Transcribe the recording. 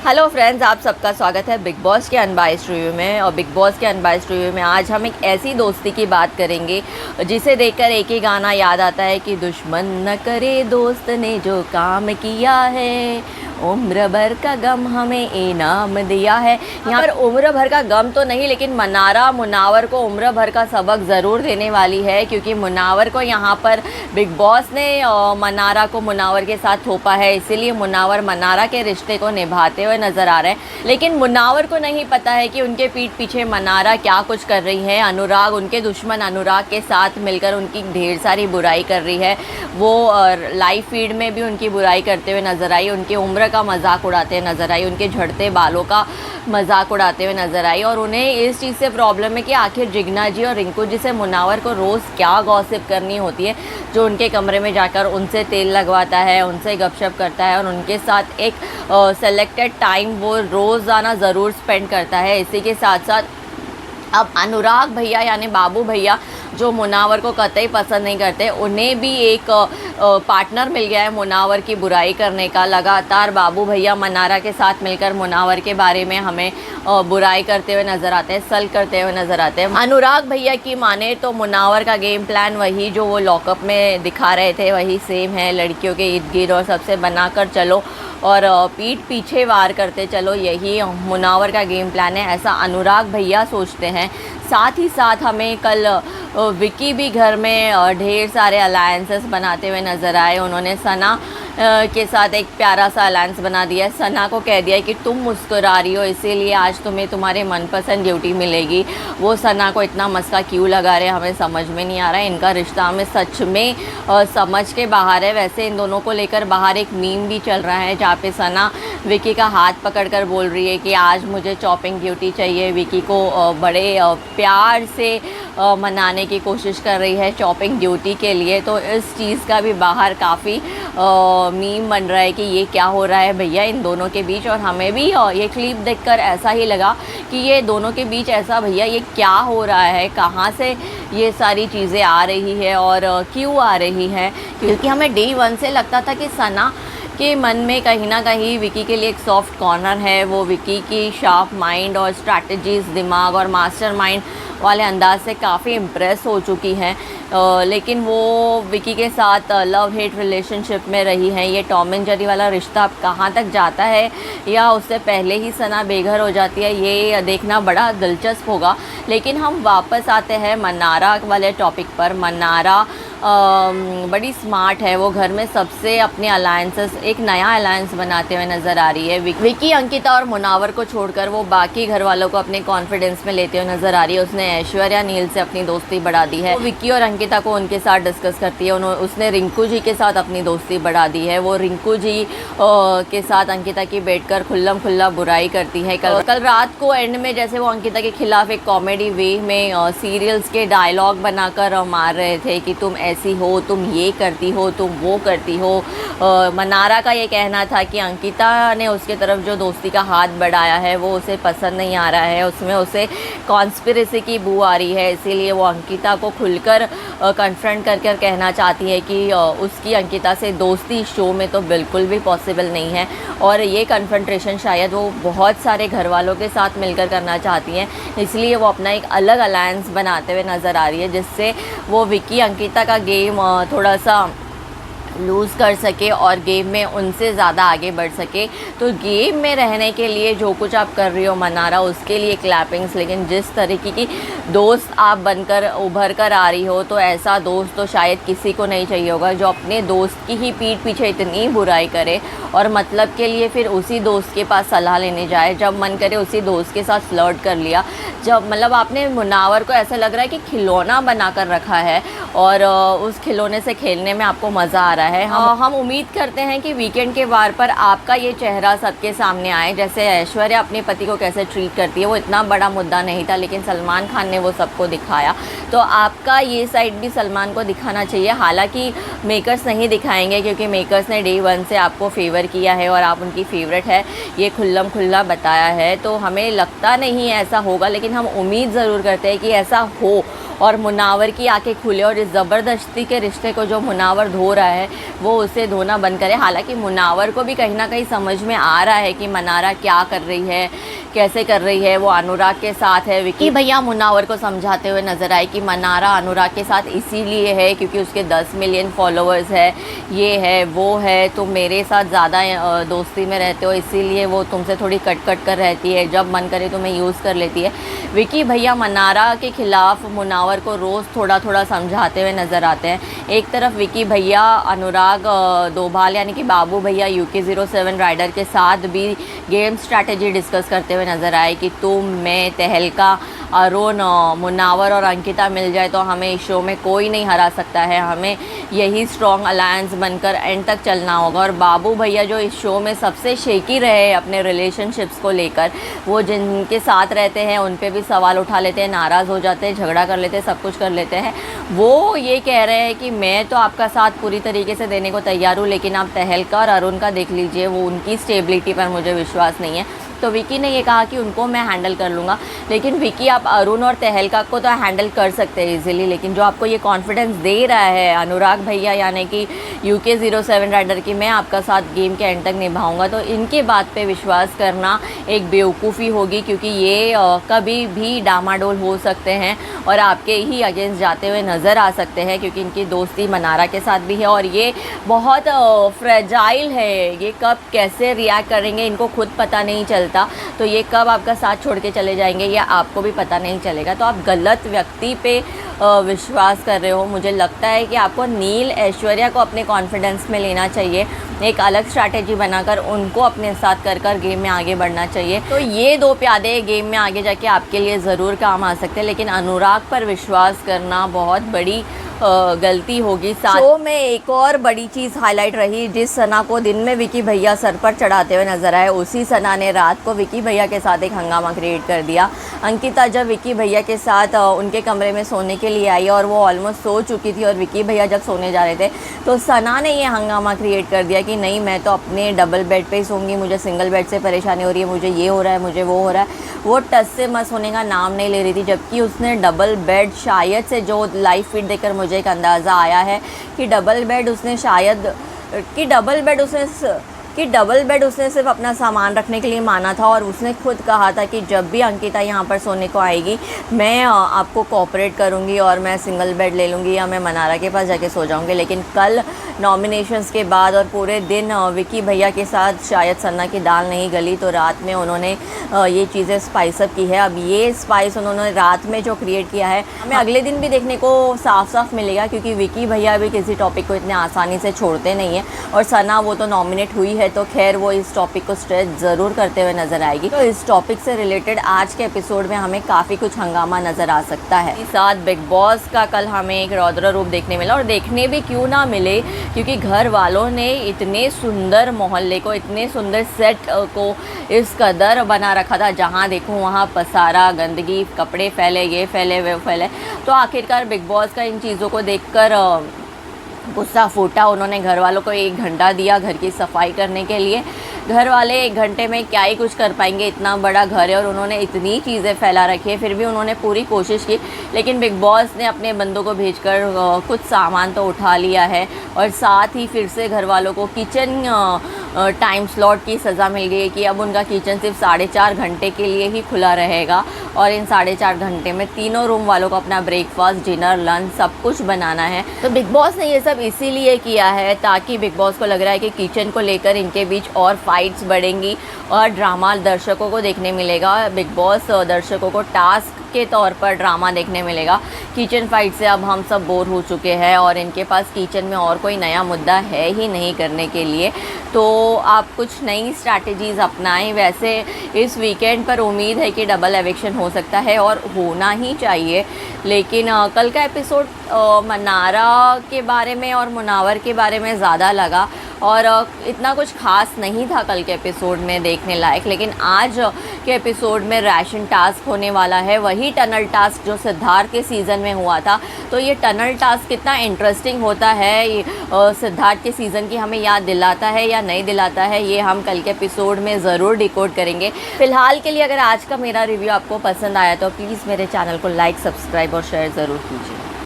Hello friends, आप सबका स्वागत है बिग बॉस के अनबाइस्ड रिव्यू में। और बिग बॉस के अनबाइस्ड रिव्यू में आज हम एक ऐसी दोस्ती की बात करेंगे जिसे देखकर एक ही गाना याद आता है कि दुश्मन न करे दोस्त ने जो काम किया है, उम्र भर का गम हमें इनाम दिया है। यहाँ पर उम्र भर का गम तो नहीं, लेकिन मनारा मुनावर को उम्र भर का सबक ज़रूर देने वाली है, क्योंकि मुनावर को यहाँ पर बिग बॉस ने मनारा को मुनावर के साथ थोपा है। इसीलिए मुनावर मनारा के रिश्ते को निभाते हुए नज़र आ रहे हैं। लेकिन मुनावर को नहीं पता है कि उनके पीठ पीछे मनारा क्या कुछ कर रही है। अनुराग, उनके दुश्मन अनुराग के साथ मिलकर उनकी ढेर सारी बुराई कर रही है। वो लाइव फीड में भी उनकी बुराई करते हुए नज़र आई, उनकी उम्र का मजाक उड़ाते हुए नज़र आई, उनके झड़ते बालों का मजाक उड़ाते हुए नज़र आई। और उन्हें इस चीज़ से प्रॉब्लम है कि आखिर जिग्ना जी और रिंकू जी से मुनावर को रोज़ क्या गॉसिप करनी होती है, जो उनके कमरे में जाकर उनसे तेल लगवाता है, उनसे गपशप करता है और उनके साथ एक सेलेक्टेड टाइम वो रोज़ाना ज़रूर स्पेंड करता है। इसी के साथ साथ अब अनुराग भैया यानी बाबू भैया, जो मुनावर को कतई पसंद नहीं करते, उन्हें भी एक पार्टनर मिल गया है मुनावर की बुराई करने का। लगातार बाबू भैया मनारा के साथ मिलकर मुनावर के बारे में हमें बुराई करते हुए नज़र आते हैं, सल करते हुए नज़र आते हैं। अनुराग भैया की माने तो मुनावर का गेम प्लान वही जो वो लॉकअप में दिखा रहे थे वही सेम है। लड़कियों के इर्द गिर्द और सबसे बनाकर चलो और पीठ पीछे वार करते चलो, यही मुनावर का गेम प्लान है, ऐसा अनुराग भैया सोचते हैं। साथ ही साथ हमें कल विकी भी घर में ढेर सारे अलायंसेस बनाते हुए नज़र आए। उन्होंने सना के साथ एक प्यारा सा अलायंस बना दिया है। सना को कह दिया है कि तुम मुस्कुरा रही हो इसीलिए आज तुम्हें तुम्हारे मनपसंद ड्यूटी मिलेगी। वो सना को इतना मस्का क्यों लगा रहे हमें समझ में नहीं आ रहा है। इनका रिश्ता हमें सच में समझ के बाहर है। वैसे इन दोनों को लेकर बाहर एक मीम भी चल रहा है जहाँ पे सना विकी का हाथ पकड़कर बोल रही है कि आज मुझे चॉपिंग ड्यूटी चाहिए। विकी को बड़े प्यार से मनाने की कोशिश कर रही है चॉपिंग ड्यूटी के लिए। तो इस चीज़ का भी बाहर काफ़ी मीम बन रहा है कि ये क्या हो रहा है भैया इन दोनों के बीच। और हमें भी ये क्लिप देखकर ऐसा ही लगा कि ये दोनों के बीच ऐसा भैया ये क्या हो रहा है, कहाँ से ये सारी चीज़ें आ रही है और क्यों आ रही है। क्योंकि हमें डे वन से लगता था कि सना के मन में कहीं ना कहीं विकी के लिए एक सॉफ्ट कॉर्नर है। वो विकी की शार्प माइंड और स्ट्रैटेजीज, दिमाग और मास्टर माइंड वाले अंदाज से काफ़ी इम्प्रेस हो चुकी हैं। लेकिन वो विकी के साथ लव हेट रिलेशनशिप में रही हैं। ये टॉम एंड जेरी वाला रिश्ता अब कहाँ तक जाता है या उससे पहले ही सना बेघर हो जाती है, ये देखना बड़ा दिलचस्प होगा। लेकिन हम वापस आते हैं मनारा वाले टॉपिक पर। मनारा बड़ी स्मार्ट है। वो घर में सबसे अपने अलायंसेस, एक नया अलायंस बनाते हुए नज़र आ रही है। विकी, अंकिता और मुनावर को छोड़कर वो बाकी घर वालों को अपने कॉन्फिडेंस में लेते हुए नज़र आ रही है। उसने ऐश्वर्या नील से अपनी दोस्ती बढ़ा दी है। विकी और अंकिता को उनके साथ डिस्कस करती है। उसने रिंकू जी के साथ अपनी दोस्ती बढ़ा दी है। वो रिंकू जी के साथ अंकिता की बैठकर खुल्लम खुल्ला बुराई करती है। कल रात को एंड में जैसे वो अंकिता के खिलाफ एक कॉमेडी वे में सीरियल्स के डायलॉग बनाकर मार रहे थे कि तुम ऐसी हो, तुम ये करती हो, तुम वो करती हो। मनारा का ये कहना था कि अंकिता ने उसके तरफ जो दोस्ती का हाथ बढ़ाया है वो उसे पसंद नहीं आ रहा है, उसमें उसे कॉन्स्पिरेसी की बू आ रही है। इसीलिए वो अंकिता को खुलकर कन्फ्रंट कर कर कहना चाहती है कि उसकी अंकिता से दोस्ती शो में तो बिल्कुल भी पॉसिबल नहीं है। और ये कन्फ्रंटेशन शायद वो बहुत सारे घर वालों के साथ मिलकर करना चाहती हैं। इसलिए वो अपना एक अलग अलायंस बनाते हुए नज़र आ रही है, जिससे वो विकी अंकिता का गेम थोड़ा सा लूज़ कर सके और गेम में उनसे ज़्यादा आगे बढ़ सके। तो गेम में रहने के लिए जो कुछ आप कर रही हो मनारा, उसके लिए क्लैपिंग्स। लेकिन जिस तरीके की दोस्त आप बनकर उभर कर आ रही हो, तो ऐसा दोस्त तो शायद किसी को नहीं चाहिए होगा जो अपने दोस्त की ही पीठ पीछे इतनी बुराई करे और मतलब के लिए फिर उसी दोस्त के पास सलाह लेने जाए। जब मन करे उसी दोस्त के साथ फ्लर्ट कर लिया। जब मतलब आपने मुनावर को ऐसा लग रहा है कि खिलौना बनाकर रखा है और उस खिलौने से खेलने में आपको मज़ा आ रहा है। हम उम्मीद करते हैं कि वीकेंड के वार पर आपका ये चेहरा सबके सामने आए। जैसे ऐश्वर्या अपने पति को कैसे ट्रीट करती है, वो इतना बड़ा मुद्दा नहीं था, लेकिन सलमान खान ने वो सबको दिखाया। तो आपका ये साइड भी सलमान को दिखाना चाहिए। हालांकि मेकर्स नहीं दिखाएंगे क्योंकि मेकर्स ने डे वन से आपको फेवर किया है और आप उनकी फेवरेट है, ये खुल्लम खुल्ला बताया है। तो हमें लगता नहीं ऐसा होगा, लेकिन हम उम्मीद ज़रूर करते हैं कि ऐसा हो और मुनावर की आंखें खुले और इस ज़बरदस्ती के रिश्ते को जो मुनावर धो रहा है वो उसे धोना बंद करे। हालांकि मुनावर को भी कहीं ना कहीं समझ में आ रहा है कि मनारा क्या कर रही है, कैसे कर रही है, वो अनुराग के साथ है। विकी भैया मुनावर को समझाते हुए नजर आए कि मनारा अनुराग के साथ इसीलिए है क्योंकि उसके 10 मिलियन फॉलोअर्स है, ये है वो है, तुम मेरे साथ ज़्यादा दोस्ती में रहते हो इसीलिए वो तुमसे थोड़ी कट कर रहती है, जब मन करे तुम्हें यूज़ कर लेती है। विकी भैया मनारा के खिलाफ मुनावर को रोज़ थोड़ा थोड़ा समझाते हुए नज़र आते हैं। एक तरफ विकी भैया अनुराग दोभाल यानी कि बाबू भैया UK07 राइडर के साथ भी गेम स्ट्रैटेजी डिस्कस करते हुए नज़र आए कि तुम, मैं, तहलका, अरुण, मुनावर और अंकिता मिल जाए तो हमें इस शो में कोई नहीं हरा सकता है, हमें यही स्ट्रॉन्ग अलायंस बनकर एंड तक चलना होगा। और बाबू भैया जो इस शो में सबसे शेकी रहे अपने रिलेशनशिप्स को लेकर, वो जिनके साथ रहते हैं उन पे भी सवाल उठा लेते हैं, नाराज़ हो जाते हैं, झगड़ा कर लेते हैं, सब कुछ कर लेते हैं। वो ये कह रहे हैं कि मैं तो आपका साथ पूरी तरीके से देने को तैयार हूँ, लेकिन आप तहलका और अरुण का देख लीजिए, वो उनकी स्टेबिलिटी पर मुझे विश्वास नहीं है। तो विकी ने ये कहा कि उनको मैं हैंडल कर लूँगा। लेकिन विकी, आप अरुण और तहलका को तो हैंडल कर सकते हैं इजीली, लेकिन जो आपको ये कॉन्फिडेंस दे रहा है अनुराग भैया यानी कि UK07 राइडर की मैं आपका साथ गेम के एंड तक निभाऊंगा, तो इनके बात पे विश्वास करना एक बेवकूफ़ी होगी, क्योंकि ये कभी भी डामाडोल हो सकते हैं और आपके ही अगेंस्ट जाते हुए नज़र आ सकते हैं, क्योंकि इनकी दोस्ती मनारा के साथ भी है और ये बहुत फ्रेजाइल है। ये कब कैसे रिएक्ट करेंगे इनको खुद पता नहीं चलता, तो ये कब आपका साथ छोड़ के चले जाएंगे ये आपको भी पता नहीं चलेगा। तो आप गलत व्यक्ति पे विश्वास कर रहे हो। मुझे लगता है कि आपको नील ऐश्वर्या को अपने कॉन्फिडेंस में लेना चाहिए, एक अलग स्ट्रैटेजी बनाकर उनको अपने साथ कर गेम में आगे बढ़ना चाहिए। तो ये दो प्यादे गेम में आगे जाके आपके लिए ज़रूर काम आ सकते हैं, लेकिन अनुराग पर विश्वास करना बहुत बड़ी गलती होगी। शो में एक और बड़ी चीज़ हाईलाइट रही, जिस सना को दिन में विकी भैया सर पर चढ़ाते हुए नजर आए, उसी सना ने रात को विकी भैया के साथ एक हंगामा क्रिएट कर दिया। अंकिता जब विकी भैया के साथ उनके कमरे में सोने के लिए आई और वो ऑलमोस्ट सो चुकी थी और विकी भैया जब सोने जा रहे थे, तो सना ने ये हंगामा क्रिएट कर दिया कि नहीं, मैं तो अपने डबल बेड पे ही सोऊंगी, मुझे सिंगल बेड से परेशानी हो रही है, मुझे ये हो रहा है, मुझे वो हो रहा है। वो टस से मस होने का नाम नहीं ले रही थी, जबकि उसने डबल बेड शायद से, जो लाइव फीड देखकर मुझे एक अंदाज़ा आया है कि डबल बेड उसने सिर्फ अपना सामान रखने के लिए माना था। और उसने खुद कहा था कि जब भी अंकिता यहाँ पर सोने को आएगी मैं आपको कोऑपरेट करूँगी और मैं सिंगल बेड ले लूँगी या मैं मनारा के पास जाके सो जाऊँगी। लेकिन कल नॉमिनेशंस के बाद और पूरे दिन विकी भैया के साथ शायद सन्ना की दाल नहीं गली, तो रात में उन्होंने ये चीज़ें स्पाइस अप की है। अब ये स्पाइस उन्होंने रात में जो क्रिएट किया है हमें अगले दिन भी देखने को साफ साफ मिलेगा, क्योंकि विकी भैया भी किसी टॉपिक को इतने आसानी से छोड़ते नहीं है। और सना वो तो नॉमिनेट हुई है, तो खैर वो इस टॉपिक को स्ट्रेच ज़रूर करते हुए नजर आएगी। तो इस टॉपिक से रिलेटेड आज के एपिसोड में हमें काफ़ी कुछ हंगामा नज़र आ सकता है। इस साथ बिग बॉस का कल हमें एक रौद्र रूप देखने मिला, और देखने भी क्यों ना मिले, क्योंकि घर वालों ने इतने सुंदर मोहल्ले को, इतने सुंदर सेट को इस कदर बना रखा था, जहाँ देखो वहाँ पसारा, गंदगी, कपड़े फैले, ये फैले, वो फैले। तो आखिरकार बिग बॉस का इन चीज़ों को देखकर गुस्सा फूटा। उन्होंने घर वालों को 1 घंटा दिया घर की सफाई करने के लिए। घर वाले 1 घंटे में क्या ही कुछ कर पाएंगे, इतना बड़ा घर है और उन्होंने इतनी चीज़ें फैला रखी है। फिर भी उन्होंने पूरी कोशिश की, लेकिन बिग बॉस ने अपने बंदों को भेजकर कुछ सामान तो उठा लिया है। और साथ ही फिर से घर वालों को किचन टाइम स्लॉट की सज़ा मिल गई है कि अब उनका किचन सिर्फ 4.5 घंटे के लिए ही खुला रहेगा, और इन 4.5 घंटे में तीनों रूम वालों को अपना ब्रेकफास्ट, डिनर, लंच सब कुछ बनाना है। तो बिग बॉस ने ये सब इसीलिए किया है ताकि बिग बॉस को लग रहा है कि किचन को लेकर इनके बीच और फाइट्स बढ़ेंगी और ड्रामा दर्शकों को देखने मिलेगा। बिग बॉस दर्शकों को टास्क के तौर पर ड्रामा देखने मिलेगा। किचन फाइट से अब हम सब बोर हो चुके हैं और इनके पास किचन में और कोई नया मुद्दा है ही नहीं करने के लिए, तो आप कुछ नई स्ट्रैटेजीज़ अपनाएं। वैसे इस वीकेंड पर उम्मीद है कि डबल एविक्शन हो सकता है और होना ही चाहिए, लेकिन कल का एपिसोड मनारा के बारे में और मुनावर के बारे में ज़्यादा लगा, और इतना कुछ खास नहीं था कल के एपिसोड में देखने लायक। लेकिन आज के एपिसोड में राशन टास्क होने वाला है, वही टनल टास्क जो सिद्धार्थ के सीज़न में हुआ था। तो ये टनल टास्क कितना इंटरेस्टिंग होता है, सिद्धार्थ के सीज़न की हमें याद दिलाता है या नहीं दिलाता है, ये हम कल के एपिसोड में ज़रूर डिकोड करेंगे। फ़िलहाल के लिए अगर आज का मेरा रिव्यू आपको पसंद आया तो प्लीज़ मेरे चैनल को लाइक, सब्सक्राइब और शेयर ज़रूर कीजिए।